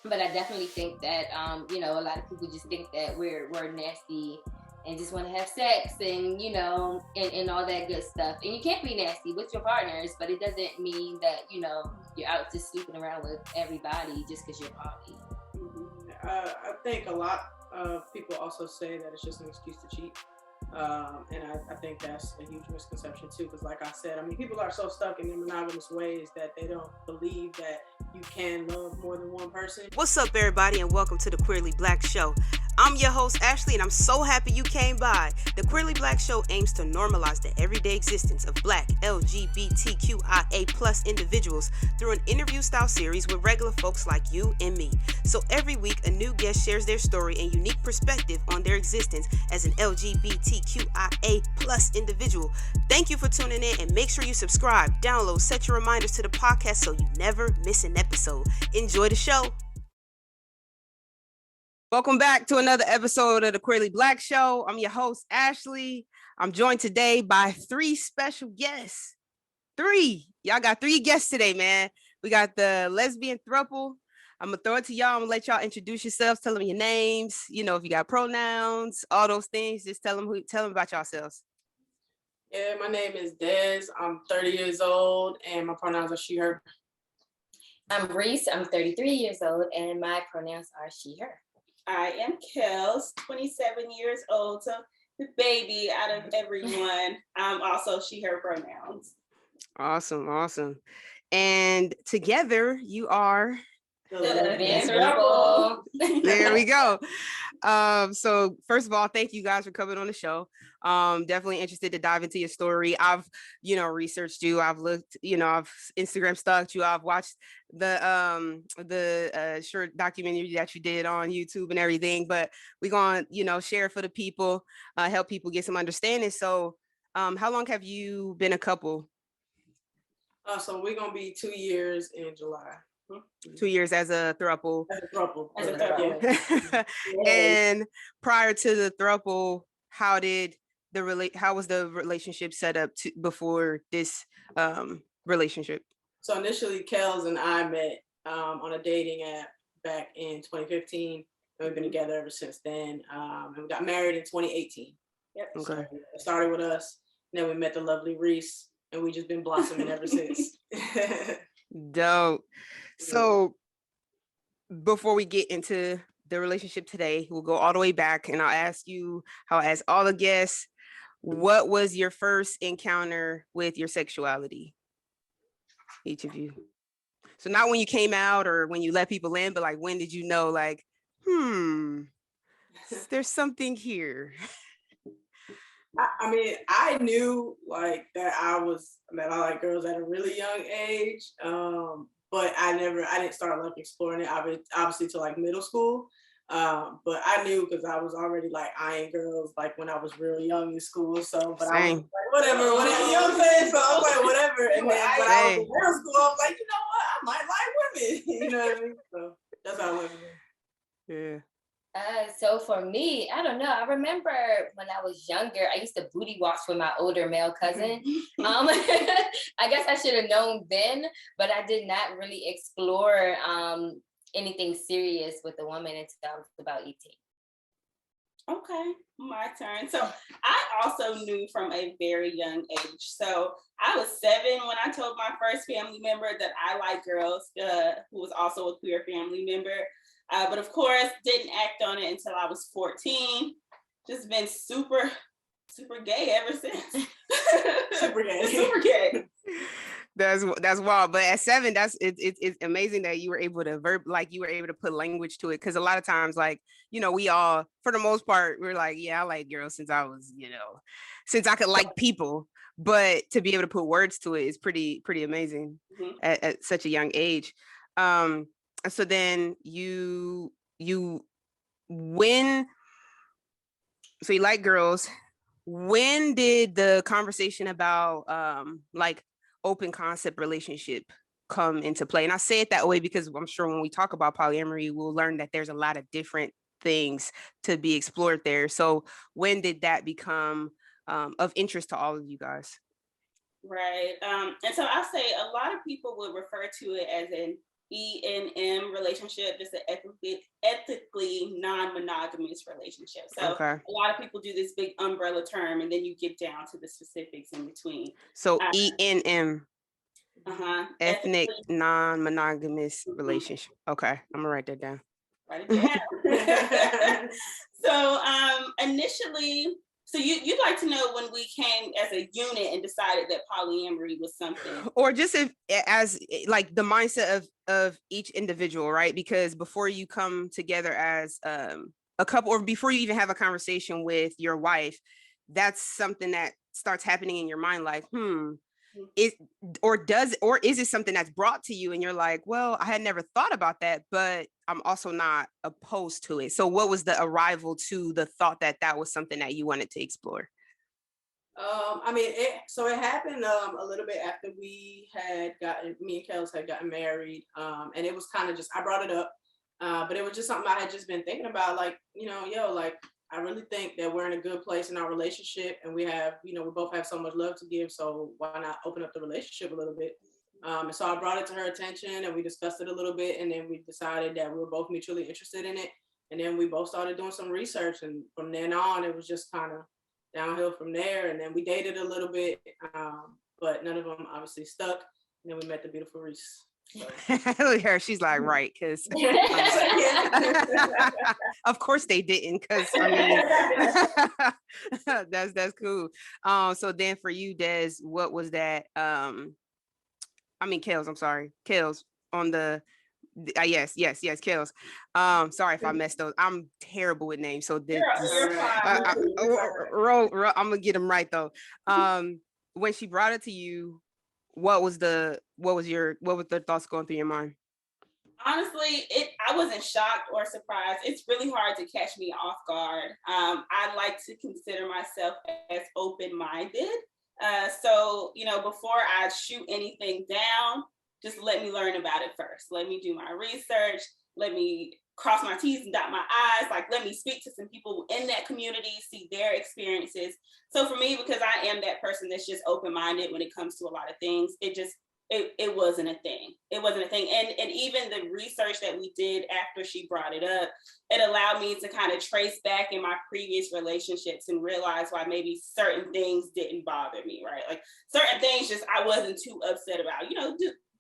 But I definitely think that, you know, a lot of people just think that we're nasty and just want to have sex and, you know, and all that good stuff. And you can't be nasty with your partners, but it doesn't mean that, you know, you're out just sleeping around with everybody just because you're poly. I think a lot of people also say that it's just an excuse to cheat. And I think that's a huge misconception too, because like I said, I mean, people are so stuck in their monogamous ways that they don't believe that you can love more than one person. What's up, everybody, and welcome to the Queerly Blax Show. I'm your host, Ashley, and I'm so happy you came by. The Queerly Blax Show aims to normalize the everyday existence of Black, LGBTQIA+ individuals through an interview-style series with regular folks like you and me. So every week, a new guest shares their story and unique perspective on their existence as an LGBTQIA+ individual. Thank you for tuning in, and make sure you subscribe, download, set your reminders to the podcast so you never miss an episode. Enjoy the show. Welcome back to another episode of the Queerly Blax Show. I'm your host, Ashley. I'm joined today by three special guests. Y'all got three guests today, man. We got the Lesbian Throuple. I'm going to throw it to y'all. I'm going to let y'all introduce yourselves, tell them your names, you know, if you got pronouns, all those things, just tell them about yourselves. Yeah, my name is Des. I'm 30 years old and my pronouns are she, her. I'm Reese. I'm 33 years old and my pronouns are she, her. I am Kelz, 27 years old, so the baby out of everyone. I'm also she, her pronouns. Awesome. And together you are... The Lesbian Throuple. There we go. So first of all, thank you guys for coming on the show. Definitely interested to dive into your story. I've, researched you. I've looked, I've Instagram stalked you. I've watched the short documentary that you did on YouTube and everything, but we're going to, share for the people, help people get some understanding. So how long have you been a couple? So we're going to be 2 years in July. 2 years as a throuple. As a throuple. And prior to the throuple, how was the relationship set up before this relationship? So initially, Kelz and I met on a dating app back in 2015. And we've been together ever since then. And we got married in 2018. Yep. Okay. So it started with us. And then we met the lovely Reese, and we just been blossoming ever since. Dope. So before we get into the relationship today, we'll go all the way back, and I'll ask you how I ask all the guests, what was your first encounter with your sexuality? Each of you. So not when you came out or when you let people in, but like, when did you know, like, there's something here? I mean, I knew like that I like girls at a really young age. But I didn't start like exploring it obviously till like middle school. But I knew because I was already like eyeing girls like when I was real young in school. So, but I was like, whatever, you know what I'm saying? So I was like, whatever. And then when I was in middle school, I was like, you know what? I might like women. You know what I mean? So that's how I went. Yeah. So for me, I don't know. I remember when I was younger, I used to booty watch with my older male cousin. I guess I should have known then, but I did not really explore anything serious with a woman until I was about 18. Okay, my turn. So I also knew from a very young age. So I was 7 when I told my first family member that I like girls, who was also a queer family member. But of course, didn't act on it until I was 14. Just been super, super gay ever since. Super gay. Super gay. That's wild. But at 7, it's amazing that you were able to put language to it. Because a lot of times, like, we all, for the most part, we're like, yeah, I like girls since I was, since I could like people. But to be able to put words to it is pretty amazing at such a young age. So then you like girls. When did the conversation about like open concept relationship come into play? And I say it that way because I'm sure when we talk about polyamory, we'll learn that there's a lot of different things to be explored there. So when did that become of interest to all of you guys? Right. And so I'll say a lot of people would refer to it as an ENM relationship. It's an ethically non-monogamous relationship. So Okay. a lot of people do this big umbrella term, and then you get down to the specifics in between. So ENM. Ethnic Ethically, non-monogamous relationship. Okay, I'm gonna write that down. Write it down. So initially, so you'd like to know when we came as a unit and decided that polyamory was something, or just if as like the mindset of each individual, right? Because before you come together as a couple, or before you even have a conversation with your wife, that's something that starts happening in your mind, like is it something that's brought to you and you're like, well, I had never thought about that, but I'm also not opposed to it. So what was the arrival to the thought that that was something that you wanted to explore? I mean, it happened a little bit after me and Kelz had gotten married, and it was kind of just, I brought it up, but it was just something I had just been thinking about, like, like, I really think that we're in a good place in our relationship, and we have, we both have so much love to give, so why not open up the relationship a little bit? And so I brought it to her attention, and we discussed it a little bit, and then we decided that we were both mutually interested in it, and then we both started doing some research, and from then on, it was just kind of downhill from there. And then we dated a little bit, but none of them obviously stuck, and then we met the beautiful Reese. Look at her, she's like, right, because of course they didn't, because I mean that's cool. So then for you, Des, what was that? Kelz, I'm sorry, Kelz on the yes, Kelz. Sorry if I messed those. I'm terrible with names, so this, I'm gonna get them right though. When she brought it to you, what was the thoughts going through your mind? Honestly, I wasn't shocked or surprised. It's really hard to catch me off guard. I like to consider myself as open-minded. So, before I shoot anything down, just let me learn about it first. Let me do my research. Let me cross my T's and dot my I's. Like, let me speak to some people in that community, see their experiences. So for me, because I am that person that's just open-minded when it comes to a lot of things, it wasn't a thing. It wasn't a thing. And even the research that we did after she brought it up, it allowed me to kind of trace back in my previous relationships and realize why maybe certain things didn't bother me, right? Like certain things just I wasn't too upset about.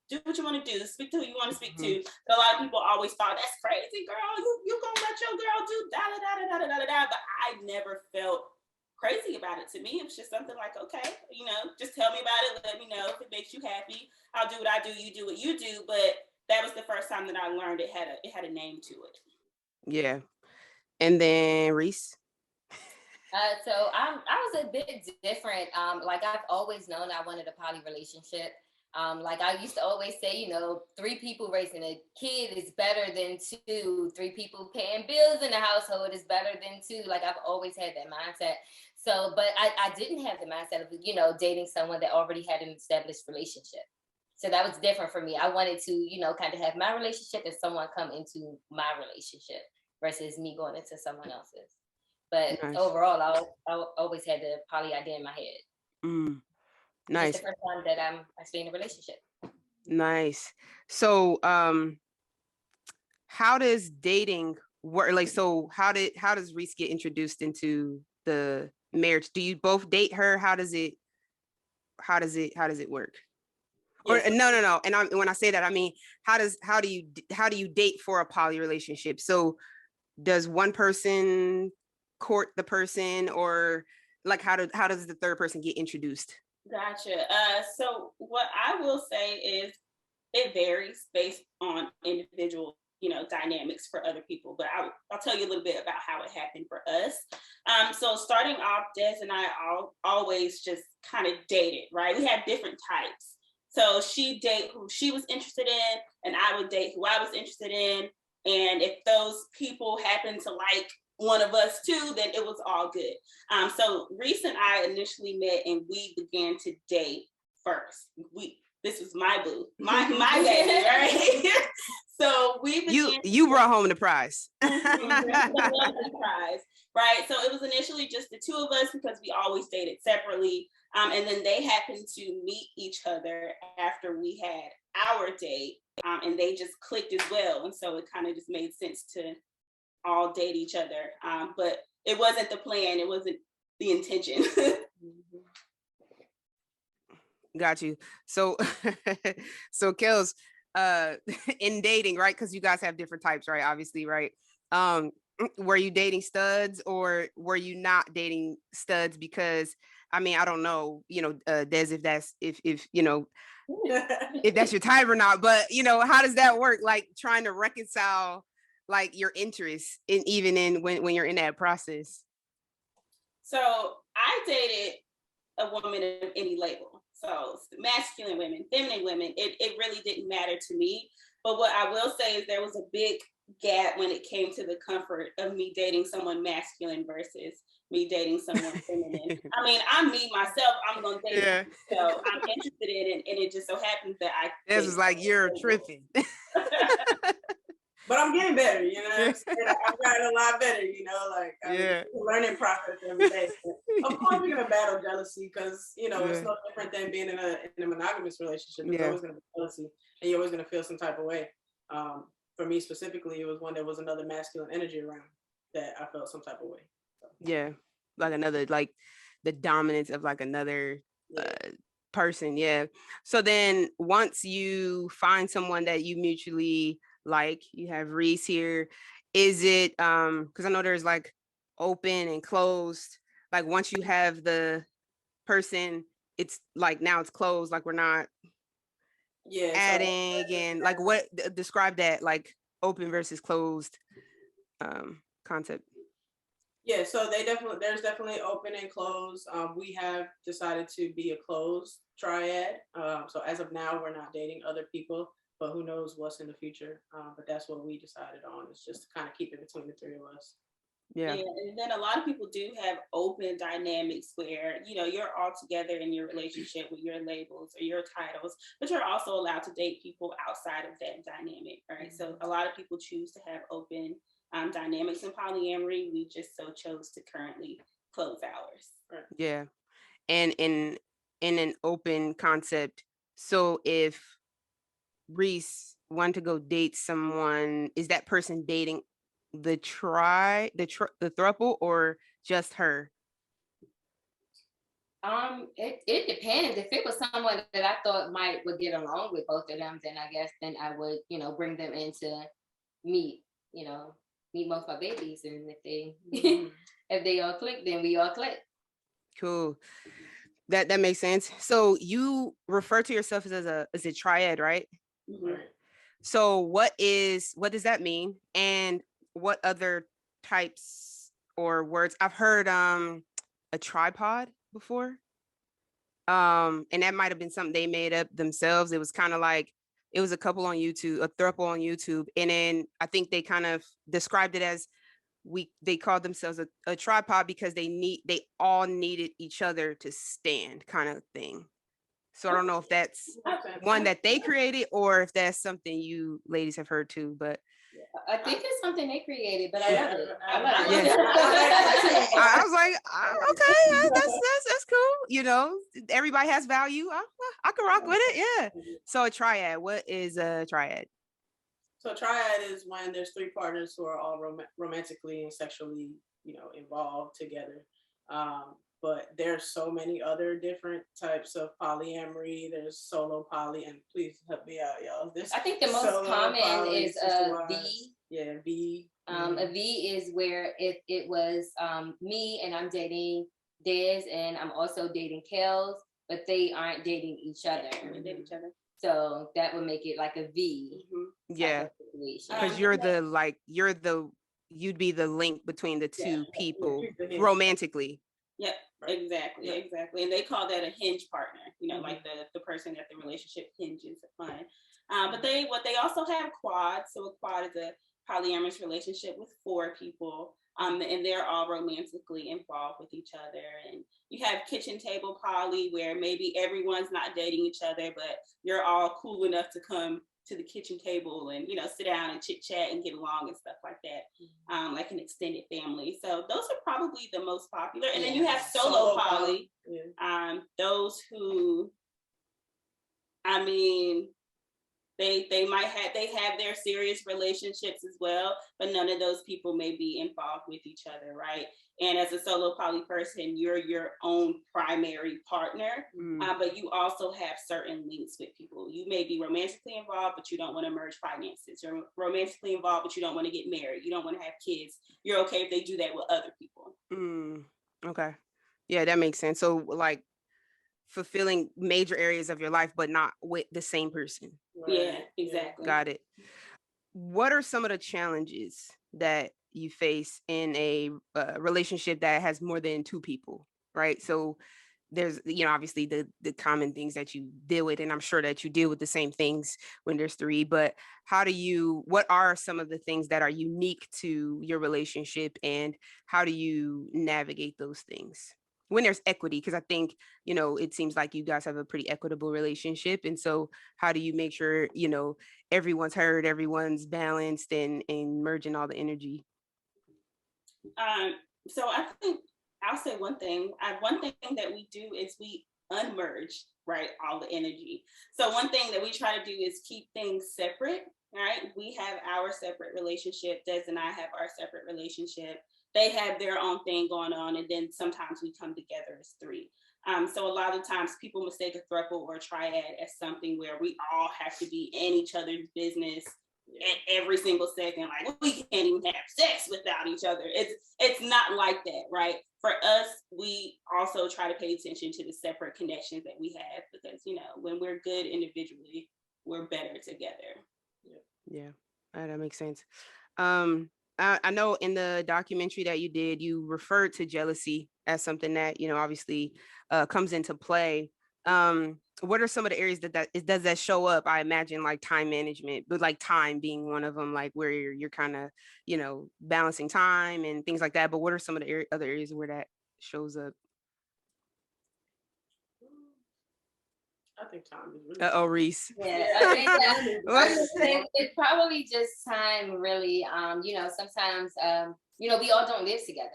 Do what you want to do, speak to who you want to speak to. But a lot of people always thought, that's crazy, girl. You gonna let your girl do da da da da da da da. But I never felt crazy about it. To me, it was just something like, okay, just tell me about it. Let me know if it makes you happy. I'll do what I do. You do what you do. But that was the first time that I learned it had a name to it. Yeah. And then Reese. So I was a bit different. Like I've always known I wanted a poly relationship. Like I used to always say, 3 people raising a kid is better than 2. 3 people paying bills in the household is better than 2. Like I've always had that mindset. So, but I didn't have the mindset of, dating someone that already had an established relationship. So that was different for me. I wanted to, kind of have my relationship and someone come into my relationship versus me going into someone else's. But nice. Overall, I always had the poly idea in my head. Nice. It's the first time that I stay in a relationship. Nice. So, how does dating work? Like, so how does Reese get introduced into the marriage? Do you both date her? How does it work? Yes. Or no. And when I say that, I mean, how do you date for a poly relationship? So, does one person court the person, or like how does the third person get introduced? Gotcha. So what I will say is it varies based on individual, dynamics for other people. But I'll tell you a little bit about how it happened for us. So starting off, Des and I always just kind of dated, right? We had different types. So she date who she was interested in, and I would date who I was interested in. And if those people happened to like one of us too, then it was all good. So Reese and I initially met and we began to date first. This was my boo, my baby, right? So we began you brought home the prize. The prize, right? So it was initially just the 2 of us because we always dated separately. And then they happened to meet each other after we had our date. and they just clicked as well. And so it kind of just made sense to all date each other. But it wasn't the plan. It wasn't the intention. Got you. So, so Kelz, in dating, right? Because you guys have different types, right? Obviously, right? Were you dating studs or were you not dating studs? Because I mean, I don't know, Des, if that's if if that's your type or not, but how does that work? Like trying to reconcile like your interests in when you're in that process. So I dated a woman of any label. So masculine women, feminine women, it really didn't matter to me. But what I will say is there was a big gap when it came to the comfort of me dating someone masculine versus me dating someone feminine. I mean, I'm me myself, I'm gonna date myself. So I'm interested in it, and it just so happens that this is like you're tripping. But I'm getting better, I've gotten a lot better, it's a learning process every day. Of course, we're gonna battle jealousy because it's no different than being in a monogamous relationship. There's always gonna be jealousy, and you're always gonna feel some type of way. For me specifically, it was when there was another masculine energy around that I felt some type of way. So. Yeah, like another, like the dominance of like another person. Yeah. So then once you find someone that you mutually like, you have Reese here, is it because I know there's like open and closed, like once you have the person, it's like now it's closed, like we're not adding and like what describe that, like open versus closed concept. Yeah, so there's definitely open and closed. We have decided to be a closed triad. So as of now, we're not dating other people, but who knows what's in the future. But that's what we decided on, is just to kind of keep it between the three of us. Yeah, and then a lot of people do have open dynamics where, you're all together in your relationship with your labels or your titles, but you're also allowed to date people outside of that dynamic, right? So a lot of people choose to have open dynamics in polyamory. We just so chose to currently close ours. Right. Yeah. And in an open concept, so if Reese wanted to go date someone, is that person dating the throuple or just her? It depends. If it was someone that I thought would get along with both of them, then I guess I would, bring them in to meet both my babies, and if they if they all click, then we all click. Cool. That makes sense. So you refer to yourself as a triad, right? Mm-hmm. So what does that mean? And what other types or words? I've heard a tripod before. And that might have been something they made up themselves. It was kind of like, it was a couple on YouTube, a throuple on YouTube. And then I think they kind of described it as they called themselves a tripod because they all needed each other to stand, kind of thing. So I don't know if that's one that they created or if that's something you ladies have heard too, but I think it's something they created, but I love it. I was like, okay, that's cool. Everybody has value. I can rock with it. Yeah. So a triad, what is a triad? So triad is when there's three partners who are all romantically and sexually, involved together. But there's so many other different types of polyamory. There's solo poly, and please help me out, y'all. I think the most common is a V. Yeah, V. A V is where it was me and I'm dating Des, and I'm also dating Kelz, but they aren't dating each other. They date each other. So that would make it like a V. Yeah, because you'd be the link between the two people romantically. Yep, exactly. And they call that a hinge partner, like the person that the relationship hinges upon. But they also have quads. So a quad is a polyamorous relationship with 4 people. And they're all romantically involved with each other. And you have kitchen table poly, where maybe everyone's not dating each other, but you're all cool enough to come to the kitchen table and sit down and chit chat and get along and stuff like that, like an extended family. So those are probably the most popular. And then you have solo poly, those who, They have their serious relationships as well, but none of those people may be involved with each other, right? And as a solo poly person, you're your own primary partner, but you also have certain links with people. You may be romantically involved, but you don't want to merge finances. You're romantically involved, but you don't want to get married. You don't want to have kids. You're okay if they do that with other people. Okay. Yeah, that makes sense. So like fulfilling major areas of your life, but not with the same person. Yeah, exactly. Got it. What are some of the challenges that you face in a relationship that has more than two people, right? So there's, obviously the common things that you deal with, and I'm sure that you deal with the same things when there's three, but what are some of the things that are unique to your relationship, and how do you navigate those things when there's equity? Because I think, it seems like you guys have a pretty equitable relationship. And so how do you make sure, everyone's heard, everyone's balanced, and merging all the energy? So I think I'll say one thing. One thing that we do is we unmerge, right, all the energy. So one thing that we try to do is keep things separate, right? We have our separate relationship. Des and I have our separate relationship. They have their own thing going on, and then sometimes we come together as three. So a lot of times people mistake a throuple or a triad as something where we all have to be in each other's business at every single second. Like, we can't even have sex without each other. It's not like that, right? For us, we also try to pay attention to the separate connections that we have, because, when we're good individually, we're better together. Yeah, that makes sense. I know in the documentary that you did, you referred to jealousy as something that, obviously comes into play. What are some of the areas does that show up? I imagine like time management, but like time being one of them, like where you're kind of, balancing time and things like that. But what are some of the other areas where that shows up? I think time is really. Reese. Yeah, I think it's probably just time, really. Sometimes, we all don't live together.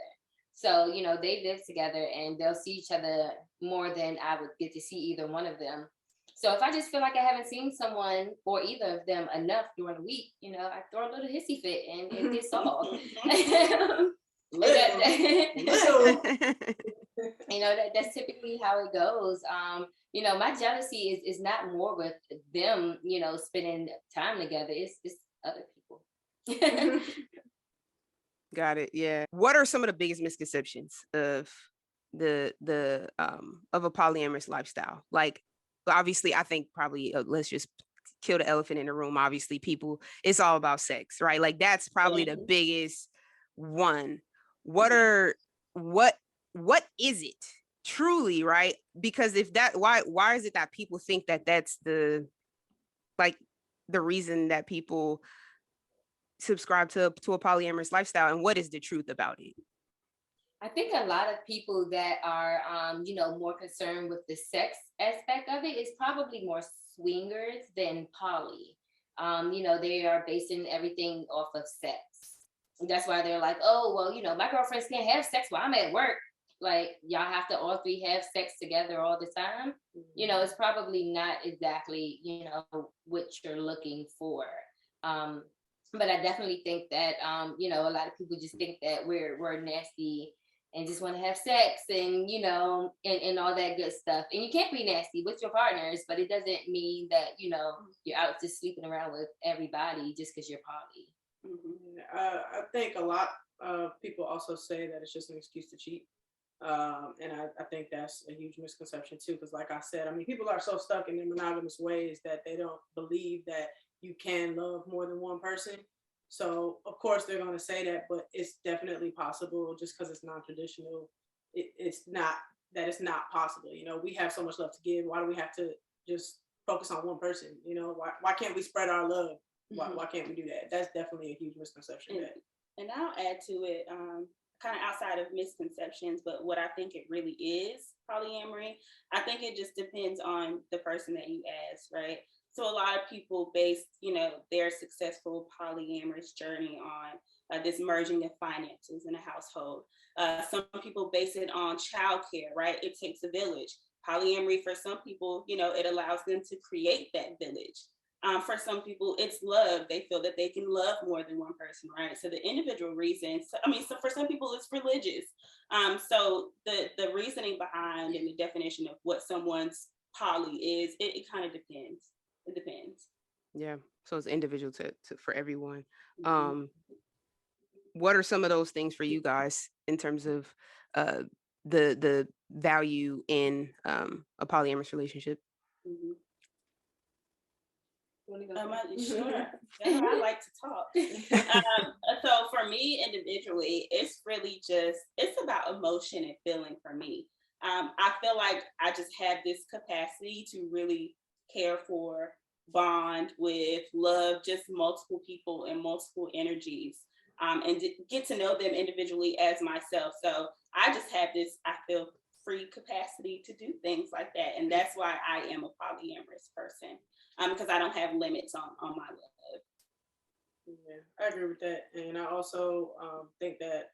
So, they live together and they'll see each other more than I would get to see either one of them. So if I just feel like I haven't seen someone or either of them enough during the week, I throw a little hissy fit and it gets solved. That's typically how it goes. My jealousy is not more with them, spending time together. It's other people. Got it. Yeah. What are some of the biggest misconceptions of of a polyamorous lifestyle? Like, obviously, I think probably let's just kill the elephant in the room. Obviously, it's all about sex, right? Like that's probably the biggest one. What is it truly, right? Because why is it that people think that that's the reason that people subscribe to a polyamorous lifestyle, and what is the truth about it? I think a lot of people that are, more concerned with the sex aspect of it is probably more swingers than poly. They are basing everything off of sex. That's why they're like, oh, well, my girlfriends can't have sex while I'm at work. Like, y'all have to all three have sex together all the time. It's probably not exactly, what you're looking for. But I definitely think that, a lot of people just think that we're nasty and just want to have sex and, and all that good stuff. And you can't be nasty with your partners, but it doesn't mean that, you're out just sleeping around with everybody just because you're poly. I think a lot of people also say that it's just an excuse to cheat. And I think that's a huge misconception too, because like I said, people are so stuck in their monogamous ways that they don't believe that you can love more than one person. So of course they're going to say that, but it's definitely possible. Just because it's non-traditional, it's not possible. We have so much love to give. Why do we have to just focus on one person? Why can't we spread our love? Why can't we do that? That's definitely a huge misconception. And I'll add to it, kind of outside of misconceptions, but what I think it really is, polyamory, I think it just depends on the person that you ask, right? So a lot of people base, their successful polyamorous journey on this merging of finances in a household. Some people base it on childcare, right? It takes a village. Polyamory, for some people, it allows them to create that village. For some people, it's love. They feel that they can love more than one person, right? So the individual reasons, so for some people, it's religious. So the reasoning behind and the definition of what someone's poly is, it kind of depends. It depends. Yeah. So it's individual to for everyone. Mm-hmm. What are some of those things for you guys in terms of the value in a polyamorous relationship? Mm-hmm. Sure. I like to talk. So for me individually, it's about emotion and feeling for me. I feel like I just have this capacity to really care for, bond with, love just multiple people and multiple energies, and get to know them individually as myself. So I just have this, I feel, free capacity to do things like that. And that's why I am a polyamorous person. Because I don't have limits on my love. Yeah, I agree with that. And I also think that,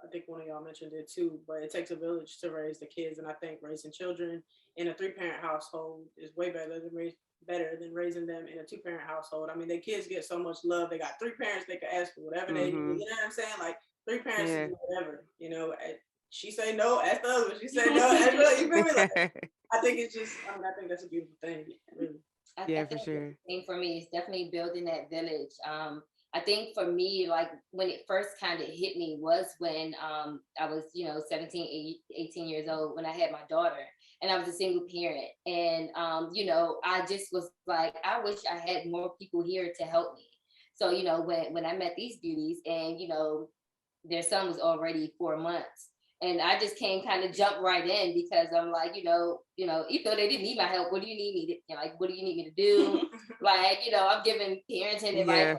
I think one of y'all mentioned it too, but it takes a village to raise the kids. And I think raising children in a 3-parent household is way better than raising them in a 2-parent household. I mean, the kids get so much love. They got 3 parents, they can ask for whatever they need. You know what I'm saying? Like 3 parents can do whatever, you know. She say no, ask the other one. She say no, ask the other. You feel me? Like, I think it's just, I think that's a beautiful thing, really. I yeah, think for sure. the thing for me is definitely building that village. I think for me, like when it first kind of hit me was when I was, 17, 18 years old, when I had my daughter and I was a single parent. And, I just was like, I wish I had more people here to help me. So, when I met these beauties and, their son was already 4 months. And I just kind of jump right in because I'm like, even though they didn't need my help, what do you need me to, what do you need me to do? I'm giving parenting advice.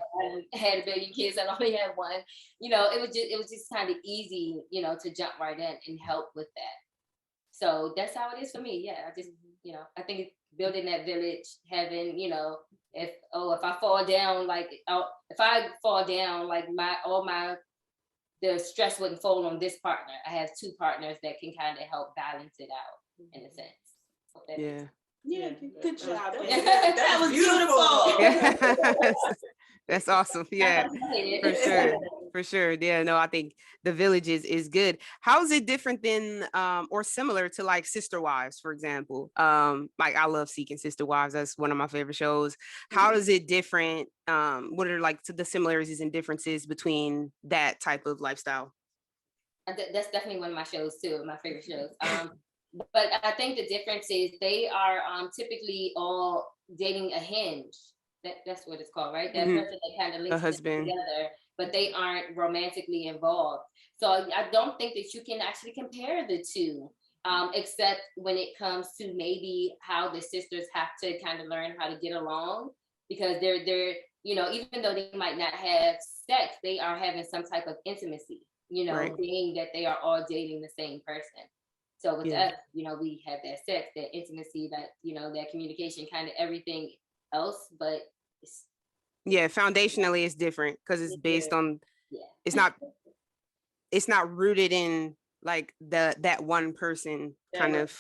I had a billion kids, I only had one. It was just kind of easy, to jump right in and help with that. So that's how it is for me. Yeah, I just, I think it's building that village, having, if I fall down, the stress wouldn't fall on this partner. I have 2 partners that can kind of help balance it out in a sense. Yeah, good job. That was beautiful. That's awesome. Yeah, for sure. Yeah, no, I think the village is good. How is it different than or similar to like Sister Wives, for example? Like I love Seeking Sister Wives. That's one of my favorite shows. How is it different? What are like the similarities and differences between that type of lifestyle? That's definitely one of my shows too, my favorite shows. But I think the difference is they are typically all dating a hinge. That's what it's called, right? That person that kind of links them together, but they aren't romantically involved. So I don't think that you can actually compare the two, except when it comes to maybe how the sisters have to kind of learn how to get along, because they're even though they might not have sex, they are having some type of intimacy, right. Being that they are all dating the same person. So with us, we have that sex, that intimacy, that, that communication, kind of everything else, but foundationally it's different because it's based on, it's not rooted in like that one person kind of.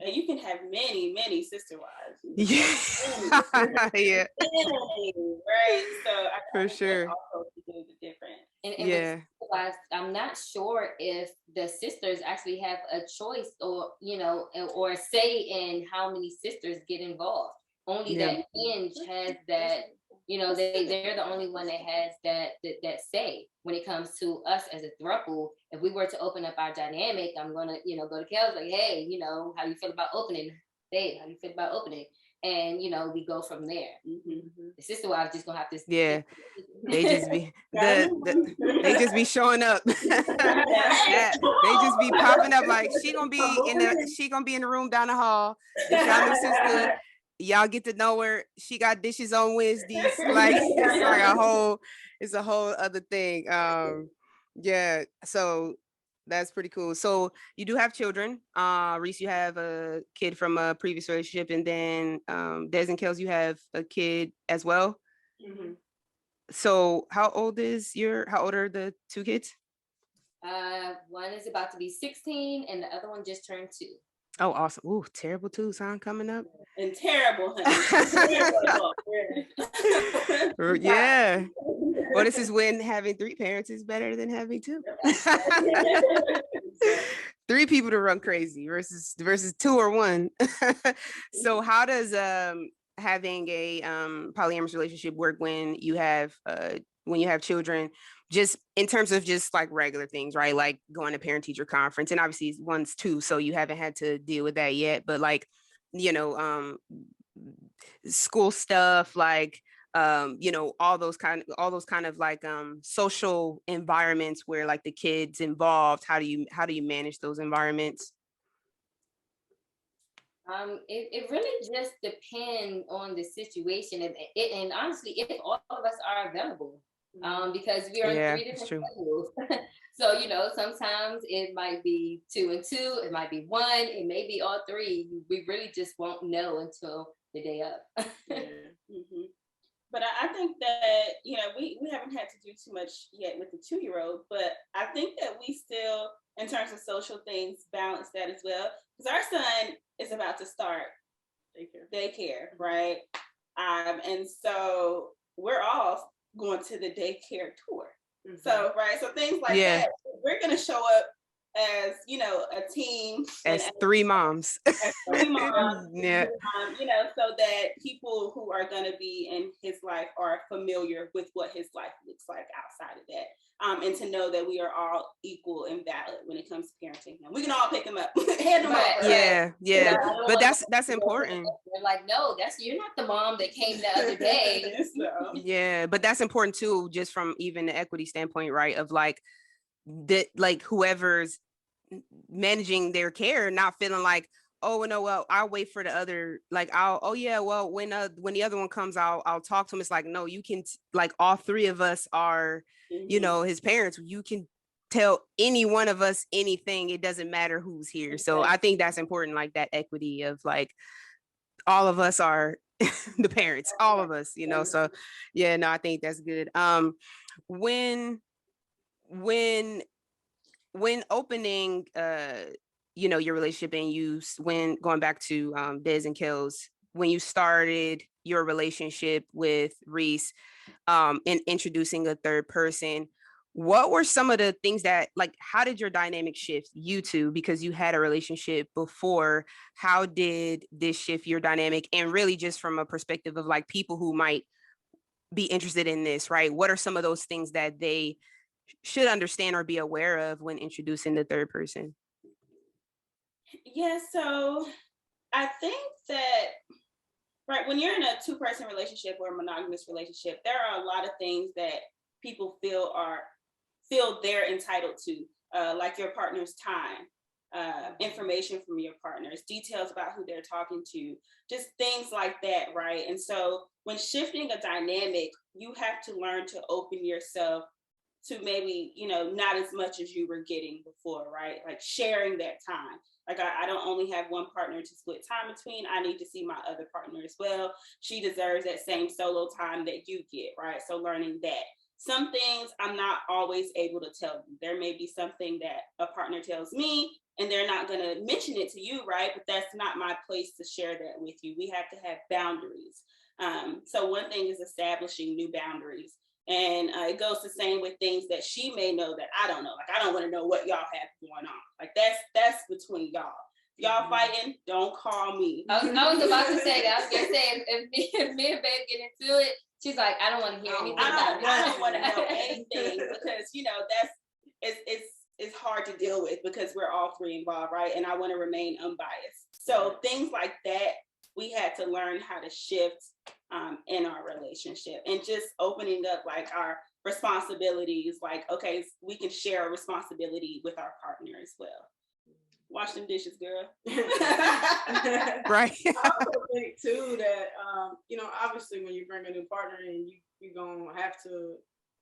And you can have many sister wives. Yeah. Right. So for sure. Also the difference. And with I'm not sure if the sisters actually have a choice or or say in how many sisters get involved. Only that Hinge has that, they're the only one that has that say when it comes to us as a throuple. If we were to open up our dynamic, I'm gonna, go to Kelz like, hey, how do you feel about opening? Babe, how do you feel about opening? And we go from there. The sister wives just gonna have to they just be they just be showing up. They just be popping up like she gonna be in the room down the hall. It's y'all new sister. Y'all get to know her. She got dishes on Wednesdays. Like it's a whole other thing. So that's pretty cool. So you do have children. Reese, you have a kid from a previous relationship, and then Des and Kelz, you have a kid as well. So how old are the 2 kids? One is about to be 16 and the other one just turned 2. Oh, awesome. Ooh, terrible twos, huh? Coming up. And terrible, honey. Yeah. Well, this is when having 3 parents is better than having 2. 3 people to run crazy versus 2 or 1. So how does having a polyamorous relationship work when you have children, just in terms of just like regular things, right? Like going to parent teacher conference, and obviously one's 2, so you haven't had to deal with that yet, but like, school stuff, like all those kind of like social environments where like the kids involved, how do you manage those environments? It really just depends on the situation, and honestly, if all of us are available, because we are on 3 different schedules. So sometimes it might be 2 and 2, it might be 1, it may be all 3. We really just won't know until the day of. Mm-hmm. But I think that we haven't had to do too much yet with the 2-year-old, but I think that we still, in terms of social things, balance that as well, because our son is about to start daycare, right? And so we're all going to the daycare tour. Mm-hmm. So things like that, we're going to show up as a team, as 3 moms. As 3 moms, yeah. So that people who are going to be in his life are familiar with what his life looks like outside of that, and to know that we are all equal and valid when it comes to parenting him. We can all pick him up, hand him over. Yeah. But that's important. They're like, no, you're not the mom that came the other day. So. Yeah, but that's important too, just from even the equity standpoint, right? Of like that, like whoever's managing their care not feeling like, oh no, well, I'll wait for the other, like when the other one comes, I'll talk to him. It's like, no, you can like all 3 of us are his parents. You can tell any one of us anything, it doesn't matter who's here. So I think that's important, like that equity of like all of us are the parents, all of us, so I think that's good. When opening your relationship, and when going back to Des and Kelz, when you started your relationship with Reese, and introducing a 3rd person, what were some of the things that, like, how did your dynamic shift, you two, because you had a relationship before? How did this shift your dynamic? And really just from a perspective of like people who might be interested in this, right? What are some of those things that they should understand or be aware of when introducing the 3rd person? Yeah, so I think that when you're in a 2-person relationship or a monogamous relationship, there are a lot of things that people feel they're entitled to, like your partner's time, information from your partners, details about who they're talking to, just things like that, right? And so when shifting a dynamic, you have to learn to open yourself to maybe, not as much as you were getting before, right? Like sharing that time. Like I don't only have one partner to split time between. I need to see my other partner as well. She deserves that same solo time that you get, right? So learning that. Some things I'm not always able to tell you. There may be something that a partner tells me and they're not going to mention it to you, right? But that's not my place to share that with you. We have to have boundaries. So one thing is establishing new boundaries. And it goes the same with things that she may know that I don't know. Like, I don't want to know what y'all have going on. Like, that's between y'all. If y'all fighting, don't call me. I was about to say that. I was going to say, if me and Babe get into it, she's like, I don't want to hear anything about it. I don't want to know anything because, it's hard to deal with because we're all 3 involved, right? And I want to remain unbiased. So things like that, we had to learn how to shift in our relationship, and just opening up like our responsibilities, like, okay, we can share a responsibility with our partner as well. Wash them dishes, girl. Right. I also think too that obviously when you bring a new partner in, you're gonna have to,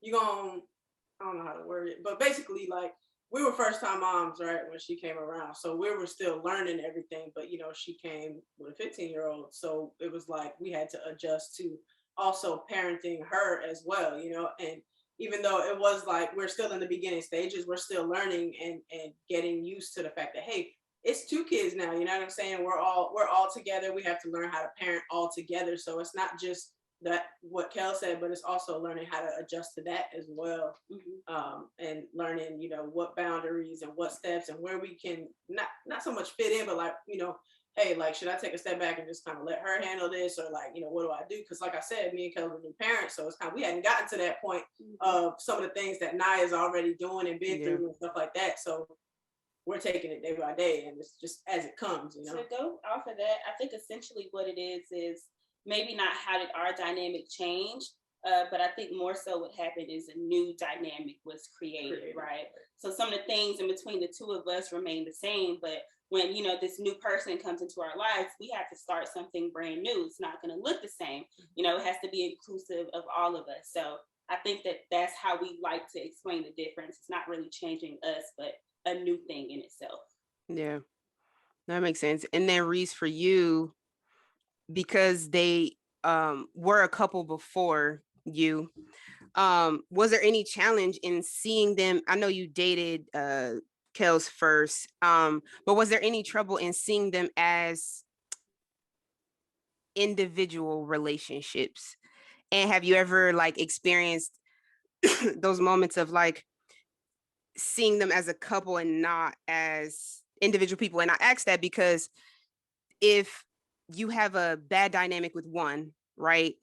I don't know how to word it, but basically like we were first time moms, right, when she came around. So we were still learning everything, but she came with a 15-year-old. So it was like we had to adjust to also parenting her as well, and even though it was like we're still in the beginning stages, we're still learning and getting used to the fact that, hey, it's 2 kids now, you know what I'm saying? We're all together. We have to learn how to parent all together. So it's not just that what Kelz said, but it's also learning how to adjust to that as well. And learning, you know, what boundaries and what steps and where we can not so much fit in, but like, you know, hey, like, should I take a step back and just kind of let her handle this? Or like, you know, what do I do? Because like I said, me and Kelz are new parents. So it's kind of, we hadn't gotten to that point of some of the things that Naya's already doing and been through and stuff like that. So we're taking it day by day, and it's just as it comes, you know. To go off of that, I think essentially what it is maybe not how did our dynamic change, but I think more so what happened is a new dynamic was created, right? So some of the things in between the two of us remain the same, but when, you know, this new person comes into our lives, we have to start something brand new. It's not going to look the same. You know, it has to be inclusive of all of us. So I think that that's how we like to explain the difference. It's not really changing us, but a new thing in itself. Yeah, that makes sense. And then Reese, for you, because they were a couple before you, was there any challenge in seeing them? I know you dated Kelz first, but was there any trouble in seeing them as individual relationships? And have you ever like experienced those moments of like seeing them as a couple and not as individual people? And I ask that because if you have a bad dynamic with one, right,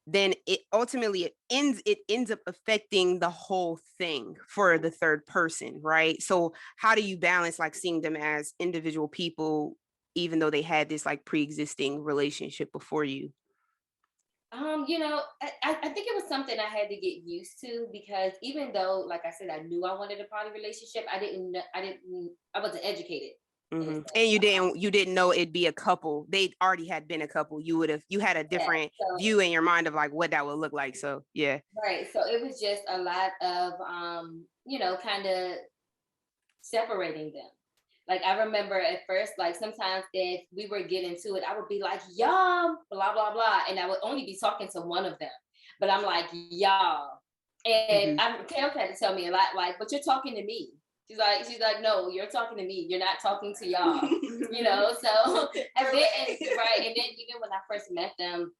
then it ultimately ends up affecting the whole thing for the third person, right? So how do you balance like seeing them as individual people, even though they had this like pre-existing relationship before you? You know, I think it was something I had to get used to, because even though, like I said, I knew I wanted a poly relationship, I wasn't educated. Mm-hmm. And you didn't know it'd be a couple. They already had been a couple. You had a different view in your mind of like what that would look like. So yeah. Right. So it was just a lot of you know, kind of separating them. Like I remember at first, like sometimes if we were getting to it, I would be like, y'all, blah, blah, blah. And I would only be talking to one of them. But I'm like, y'all. And Kelz had to tell me a lot, like, but you're talking to me. She's like, no, you're talking to me. You're not talking to y'all. You know, so and then even when I first met them,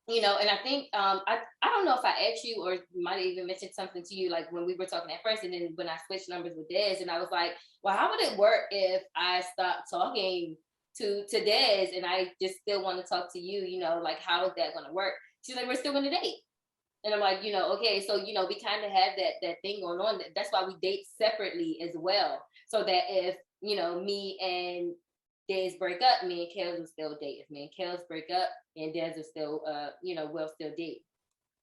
you know, and I think I don't know if I asked you or might have even mentioned something to you like when we were talking at first, and then when I switched numbers with Des, and I was like, well, how would it work if I stopped talking to Des and I just still want to talk to you? You know, like how is that going to work? She's like, we're still going to date. And I'm like, you know, okay, so you know, we kind of have that thing going on. That's why we date separately as well, so that if you know me and Des break up, me and Kelz will still date. If me and Kelz break up, and Des will still, you know, we'll still date.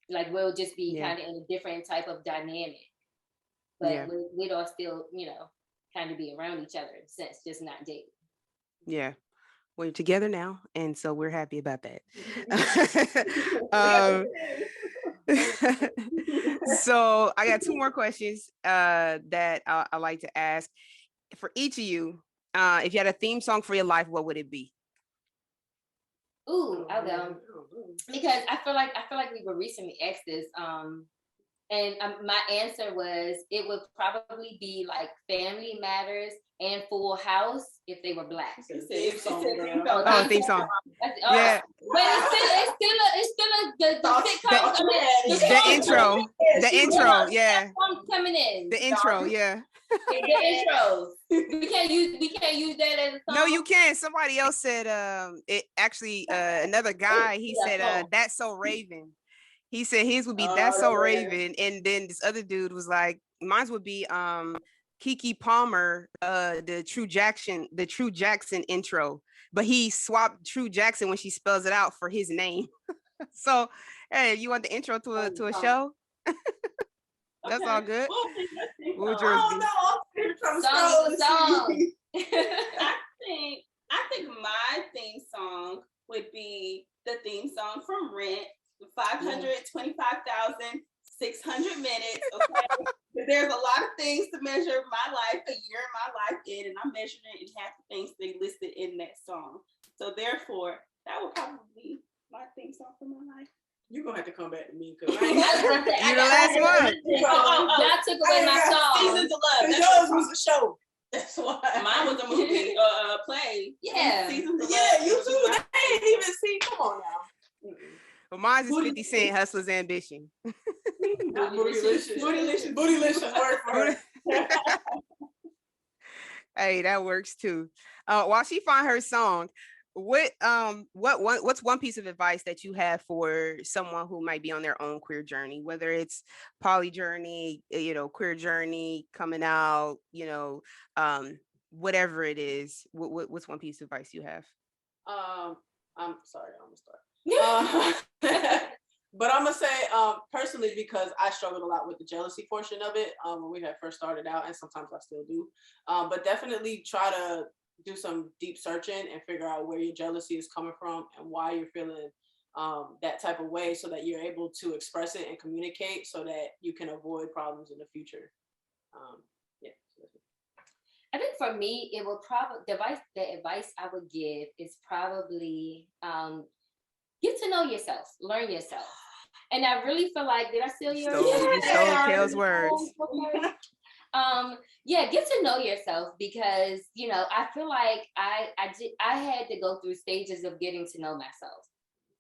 Like we'll just be kind of in a different type of dynamic, but we'd all still, you know, kind of be around each other in a sense, just not dating. Yeah, we're together now, and so we're happy about that. So I got 2 more questions that I like to ask for each of you. If you had a theme song for your life, what would it be? Ooh, I'll go. Because I feel like we were recently asked this, and my answer was it would probably be like Family Matters and Full House if they were Black. Theme song. Yeah. But it's still the sitcom. The intro. Yeah. Coming in. The intro. Yeah. The intros. We can't use that as a song. No, you can. Somebody else said it actually another guy, he said That's So Raven. He said his would be That's So Raven. And then this other dude was like, mine would be Keke Palmer, the True Jackson intro. But he swapped True Jackson when she spells it out for his name. So hey, you want the intro to a show? That's all good. What would yours be? Song. I think my theme song would be the theme song from Rent, 525,600 minutes. Okay, there's a lot of things to measure my life, a year of my life in, and I'm measuring it in half the things they listed in that song. So therefore, that would probably be my theme song for my life. You're gonna have to come back to me because you're the last one. Y'all took away my song. Seasons of Love. Yours was a show. That's why. Mine was a movie, play. Yeah. Seasons of Yeah, Love. you too. They ain't even see. Come on now. But mine is Booty- 50 Cent, Hustler's Ambition. Bootylicious. Bootylicious. Bootylicious word for it. Hey, that works too. While she find her song, what's one piece of advice that you have for someone who might be on their own queer journey, whether it's poly journey, queer journey, coming out, whatever it is, what's one piece of advice you have? I'm sorry, I'm gonna start. But I'm gonna say personally, because I struggled a lot with the jealousy portion of it when we had first started out, and sometimes I still do. But definitely try to do some deep searching and figure out where your jealousy is coming from and why you're feeling that type of way, so that you're able to express it and communicate, so that you can avoid problems in the future. Yeah. I think for me, it will probably the advice I would give is probably get to know yourself, learn yourself. And I really feel like, did I steal your? You stole Kel's words. Yeah, get to know yourself, because I feel like I had to go through stages of getting to know myself.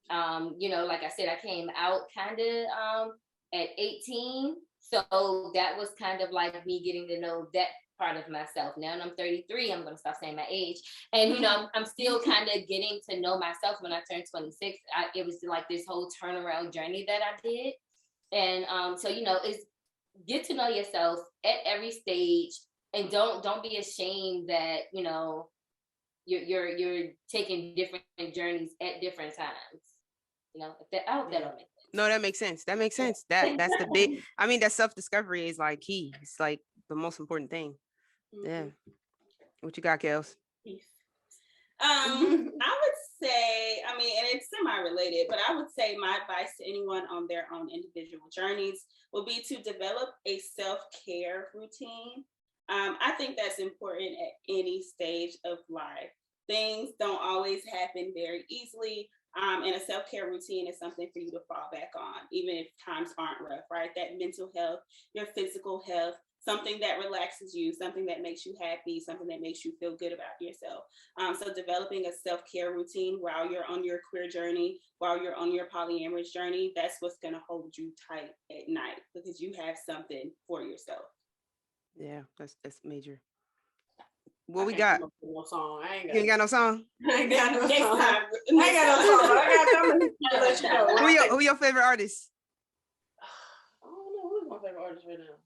Like I said, I came out kind of at 18, so that was kind of like me getting to know that part of myself. Now I'm 33, I'm going to stop saying my age, and I'm still kind of getting to know myself. When I turned 26, it was like this whole turnaround journey that I did. And so it's get to know yourself at every stage, and don't be ashamed that you're taking different journeys at different times. I hope that all makes sense. No, that makes sense. That makes sense. That's the big. I mean, that self-discovery is key. It's the most important thing. Yeah. What you got, Kelz? I would say, and it's semi-related, but I would say my advice to anyone on their own individual journeys will be to develop a self-care routine. I think that's important at any stage of life. Things don't always happen very easily. And a self-care routine is something for you to fall back on, even if times aren't rough, right? That mental health, your physical health, something that relaxes you, something that makes you happy, something that makes you feel good about yourself. So developing a self-care routine while you're on your queer journey, while you're on your polyamorous journey, that's what's going to hold you tight at night, because you have something for yourself. Yeah, that's major. What we got? No song. You ain't got no song? I ain't got no Next song. time. I ain't got no song, but I got let you know. Who your favorite artist? I don't know who's my favorite artist right now.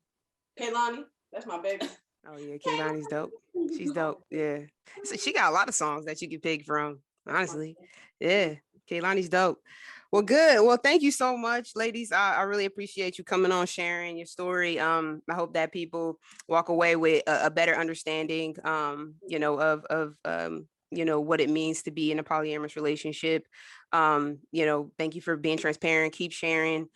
Kehlani, that's my baby. Oh yeah, Kehlani's dope. She's dope. Yeah, so she got a lot of songs that you can pick from. Honestly, yeah, Kehlani's dope. Well, good. Well, thank you so much, ladies. I really appreciate you coming on, sharing your story. I hope that people walk away with a better understanding, of what it means to be in a polyamorous relationship. Thank you for being transparent. Keep sharing.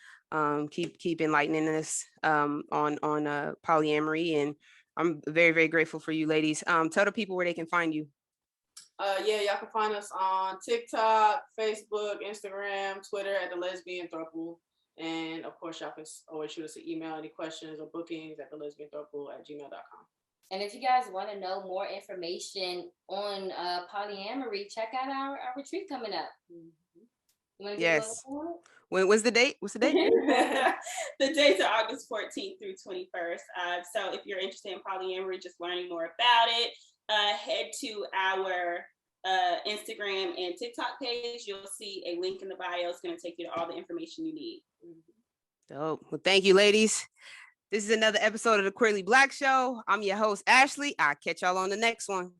Keep enlightening us on polyamory, and I'm very, very grateful for you, ladies. Tell the people where they can find you. Y'all can find us on TikTok, Facebook, Instagram, Twitter at the Lesbian Throuple. And of course, y'all can always shoot us an email, any questions or bookings at thelesbianthrouple@gmail.com. And if you guys want to know more information on polyamory, check out our retreat coming up. Yes. When's the date? What's the date? The dates are August 14th through 21st. So if you're interested in polyamory, just learning more about it, head to our Instagram and TikTok page. You'll see a link in the bio. It's going to take you to all the information you need. Dope. Well, thank you, ladies. This is another episode of the Queerly Blax Show. I'm your host, Ashley. I'll catch y'all on the next one.